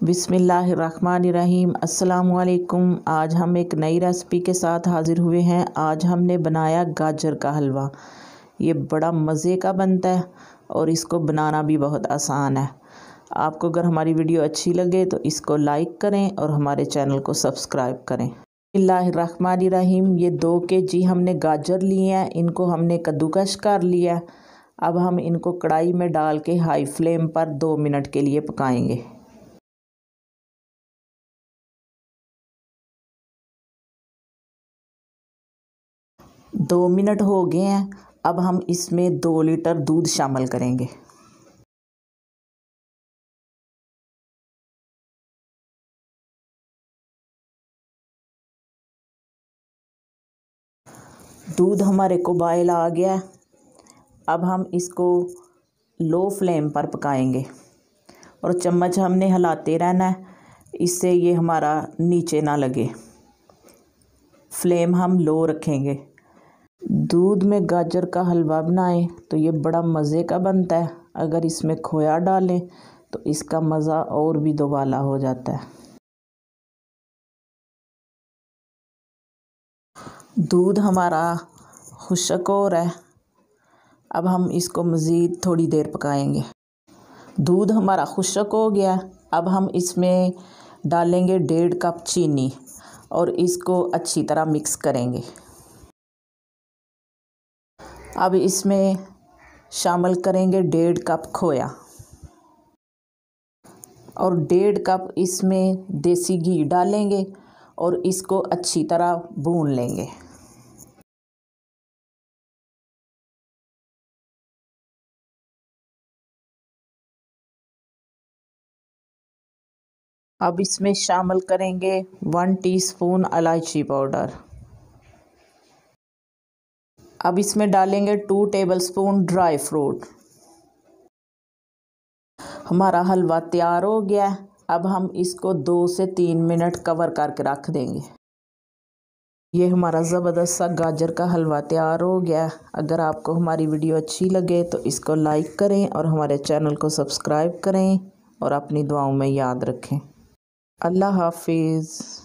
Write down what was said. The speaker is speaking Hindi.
बिस्मिल्लाहिर्रहमानिर्रहीम। अस्सलामुअलैकुम। आज हम एक नई रेसिपी के साथ हाज़िर हुए हैं। आज हमने बनाया गाजर का हलवा। ये बड़ा मज़े का बनता है और इसको बनाना भी बहुत आसान है। आपको अगर हमारी वीडियो अच्छी लगे तो इसको लाइक करें और हमारे चैनल को सब्सक्राइब करें। बिस्मिल्लाहिर्रहमानिर्रहीम। ये 2 kg हमने गाजर लिए हैं, इनको हमने कद्दूकश कर लिया। अब हम इनको कढ़ाई में डाल के हाई फ्लेम पर 2 मिनट के लिए पकाएंगे। 2 मिनट हो गए हैं। अब हम इसमें 2 लीटर दूध शामिल करेंगे। दूध हमारे को बॉयल आ गया। अब हम इसको लो फ्लेम पर पकाएंगे और चम्मच हमने हिलाते रहना है, इससे ये हमारा नीचे ना लगे। फ्लेम हम लो रखेंगे। दूध में गाजर का हलवा बनाएं तो ये बड़ा मज़े का बनता है। अगर इसमें खोया डालें तो इसका मज़ा और भी दोबाला हो जाता है। दूध हमारा खुश्क हो रहा है। अब हम इसको मज़ीद थोड़ी देर पकाएंगे। दूध हमारा खुश्क हो गया। अब हम इसमें डालेंगे 1.5 कप चीनी और इसको अच्छी तरह मिक्स करेंगे। अब इसमें शामिल करेंगे 1.5 कप खोया और 1.5 कप इसमें देसी घी डालेंगे और इसको अच्छी तरह भून लेंगे। अब इसमें शामिल करेंगे 1 टीस्पून इलायची पाउडर। अब इसमें डालेंगे 2 टेबलस्पून ड्राई फ्रूट। हमारा हलवा तैयार हो गया है। अब हम इसको 2 से 3 मिनट कवर करके रख देंगे। ये हमारा ज़बरदस्त सा गाजर का हलवा तैयार हो गया। अगर आपको हमारी वीडियो अच्छी लगे तो इसको लाइक करें और हमारे चैनल को सब्सक्राइब करें और अपनी दुआओं में याद रखें। अल्लाह हाफिज़।